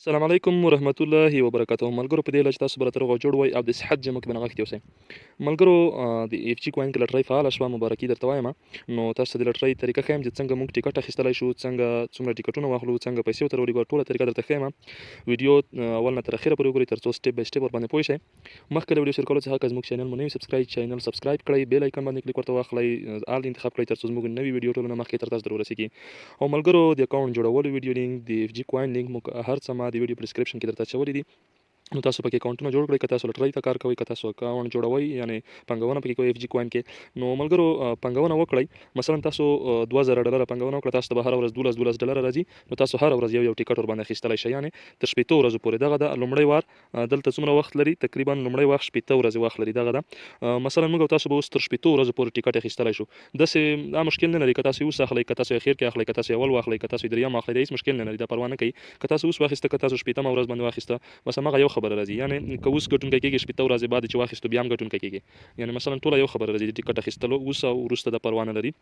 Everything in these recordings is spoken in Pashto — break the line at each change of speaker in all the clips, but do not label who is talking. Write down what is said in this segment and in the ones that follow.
السلام علیکم ورحمت الله وبرکاته. ملګرو په دې لږ تاسو به راته روغ جوړ وای او د صحت جمع کې به نغښتي اوسئ. ملګرو د اف جي کوین کې لټرۍ فعاله شوه، مبارکي درته وایم. نو تاسو ته د لټرۍ طریقه ښیم چې څنګه موږ ټیکټ اخیستلی شو، څنګه څومره ټیکټونه واخلو، څنګه پیسې ورته ورولېږو، ټوله طریقه درته ښیم. ویډیو اول نه تر اخره پورې وګورئ تر څو سټیپ بای سټیپ ورباندې پوه شئ. مخکې له ویډیو شروع کولو څخه که زموږ چینل مو نه وي سبسکرایب کړئ، بیل آیکن باندې کلیک ورته واخلئ، آل انتخاب کړئ تر څو زموږ نوي ویډیو ټولو نه مخکې تر تاسو در ورسېږي. او ملګرو د اکاونټ جوړولو ویډیو لینک، د اف جي کوین لینک مو هر څه ما د ویډیو په ډسکرپشن کې درته اچولی دي. نو تاسو پکې اکاونټونه جوړ کړئ. که تاسو لټرۍ ته کار کوئ، که تاسو اکاونټ جوړوئ یعنې پانګونه پکې کوئ اف جي کوین کې، نو ملګرو پانګونه وکړئ. مثلا تاسو $2000 پانګونه وکړه، تاسو ته به هره ورځ $12 راځي. نو تاسو هره ورځ یو ټیکټ ورباندې اخیستلی شئ، یعنې تر 60 ورځو پورې. دغه د لومړی وار دلته څومره وخت لري؟ تقریبا لومړی وخت 60 ورځې وخت لري. دغه ده مثلا موږ او تاسو به اوس تر 60 ورځو پورې ټیکټ اخیستلی شو. داسې دا مشکل نه لري که تاسو اوس اخلئ، که تاسو اخر کې اخلئ، که تاسو اول واخلئ، که تاسو دریم واخلئ، دا هېڅ مشکل نه لري، دا پروا نه کوي. که تاسو اوس واخیسته، که تاسو 60مه ورځ باندې واخیسته، بس هماغه یو خبره راځي. یعنې که اوس ګټونکی کېږي 60 ورځې بعد چې واخیستو بیا هم ګټونکی کېږي. یعنې مثلا ټوله یو خبره راځي د ټیکټ اخیستلو اوس او وروسته، دا پروا نه لري.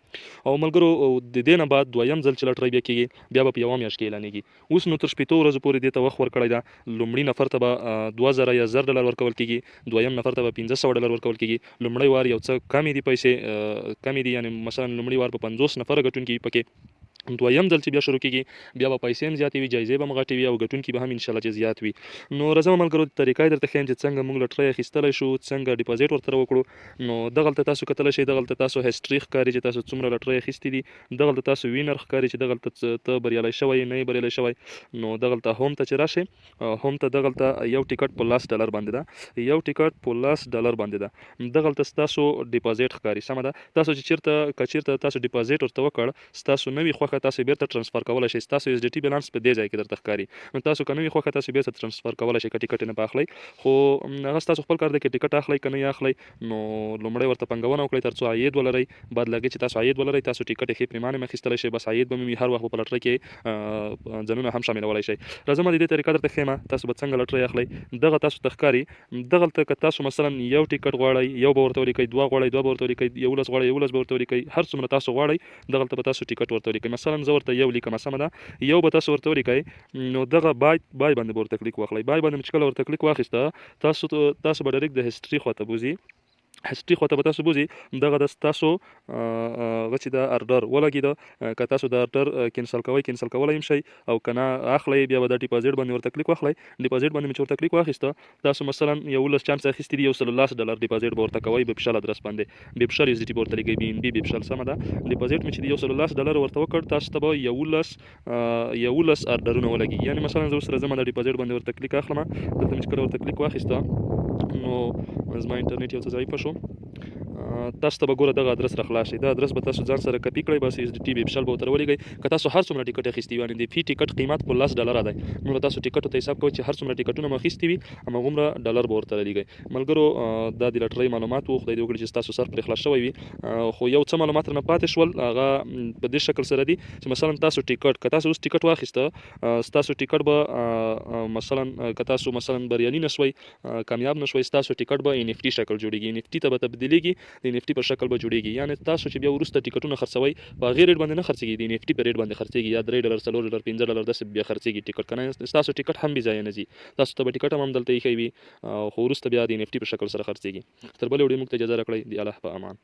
او ملګرو د دې نه بعد دویم ځل چې لټرۍ بیا کېږي، بیا به په یوه میاشت کې اعلانېږي. اوس نو تر 60 ورځو پورې دې ته وخت ورکړی ده. لومړي نفر ته به 2000 یا $1000 ورکول کېږي، دویم نفر ته به $500 ورکول کېږي. لومړی وار یو څه کمې دي پیسې، کمې دي، یعنې مثلا لومړي وار به 50 نفره ګټونکي پکې. دویم ځل چې بیا شروع کېږي، بیا به پیسې هم زیاتې وي، جایزې به هم غټې وي او ګټونکي به هم انشاءالله چې زیات وي. نو راځم ملګرو طریقه یې درته ښیم چې څنګه موږ لټرۍ اخیستلی شو، څنګه ډیپازیټ ورسره وکړو. نو دغلته تاسو کتلی شئ، دغلته تاسو هسټري ښکاري چې تاسو څومره لټرۍ اخیستې دي. دغلته تاسو وینر ښکاري چې دغلته ته بریالی شوی نه یې بریالی شوی. نو دغلته هوم ته چې راشئ، هوم ته دغلته یو ټیکټ په $10 باندې ده، یو ټیکټ په $10 باندې ده. دغلته ستاسو ډیپازیټ ښکاري. سمه ده، تاسو چې چېرته تاسو ډیپازیټ ورته وکړ، ستاسو نه وي خوښه تاسو بیرته ټرانسفر کولی شئ. ستاسو ایس ډي ټي بیلانس په دې ځای کې درته ښکاري. نو تاسو که نه وي خوښه تاسو بیرته ټرانسفر کولی شئ که ټیکټ یې نه په اخلئ. خو هغه ستاسو خپل کار دی که ټیکټ اخلئ که نه یې اخلئ. نو لومړی ورته پانګونه وکړئ تر څو عاید ولرئ. بعد لګۍ چې تاسو عاید ولرئ، تاسو ټیکټ یې ښې پرېمانه هم اخیستلی شئ، بس عاید به مو وي. هر وخت به په لټرۍ کې ځانونه هم شاملولی شئ. راځم د دې طریقه درته ښیم تاسو به څنګه لټرۍ اخلئ. دغه تاسو ته ښکاري. دغلته که تاسو مثلا یو ټیکټ غواړئ، یو به ورته ولیکئ، دوه غواړئ، دوه به ورته ولیکئ، 11 غواړئ، 11 به ورته ولیکئ. هر څومره تاسو غواړئ دغلته به تاسو ټیکټ ورته ولیکئ. مثلا زه ورته یو لیکم، سمه ده، یو به تاسو ورته ولیکئ. نو دغه بای باندې به ورته کلیک واخلئ. بای باندې چې کله ورته کلیک واخیسته، تاسو به ډایرکټ د هسټري خواته بوځي. هسټري خواته به تاسو بوځي. دغه د ستاسو هغه چې د ارډر ولګېده، که تاسو د ارډر کینسل کوئ، کینسل کولی هم شئ، او که نه اخلئ بیا به د ډیپازیټ باندې ورته کلیک واخلئ. ډیپازیټ باندې مې چې ورته کلیک واخیسته، تاسو مثلا 11 چانس اخیستي دي، $110 ډیپازیټ به ورته کوئ بپشل ادرس باندې. بپشل ایس ډي ټي به ورته لیکئ، BNB بپشل. سمه ده، ډیپازیټ مې چې د $110 ورته وکړ، تاسو ته به 11 ارډرونه ولګي. یعنې مثلا زه اوس راځم د ډیپازیټ باندې ورته کلیک اخلم. دلته مې چې کله ورته کلیک واخیسته، نو زما انټرنیټ یو څه ضعیفه شو. تاسو ته به ګوره دغه ادرس راخلاص شي. دا ادرس به تاسو ځان سره کپي کړئ، بس ایس ډي ټي بپشل به ورته ولېږئ. که تاسو هر څومره ټیکټ اخیستي وي، یعنې د فی ټیکټ قیمت په $10 دی، نو تاسو ټیکټو ته حساب کوئ چې هر څومره ټیکټونه مو اخیستي وي هماغومره ډالر به ورته رالیږئ. ملګرو دا د لټرۍ معلومات وو. خدای دې وکړي چې ستاسو سر پرې خلاص شوی وي. خو یو څه معلومات رانه پاتې شول، هغه په دې شکل سره دي چې مثلا تاسو ټیکټ، که تاسو اوس ټیکټ واخیسته، ستاسو ټیکټ به مثلا که تاسو مثلا بریالي نه شوئ، کامیاب نه شوئ، ستاسو ټیکټ به ان اف ټي شکل جوړېږي. ان اف ټي ته به تبدیلېږي، د ان اف ټي په شکل به جوړېږي. یعنې تاسو چې بیا وروسته ټیکټونه خرڅوئ، په هغې ریټ باندې نه خرڅېږي، د ان اف ټي په ریټ باندې خرڅېږي، یا $3 $4 $5 داسې بیا خرڅېږي ټیکټ. که نه ستاسو ټیکټ هم بې ځایه نه ځي، تاسو ته به ټیکټ هم همدلته ایښی وي، خو وروسته بیا د ان اف ټي په شکل سره خرڅېږي. تر بلې وړې موږ ته اجازه راکړئ. د الله په امان.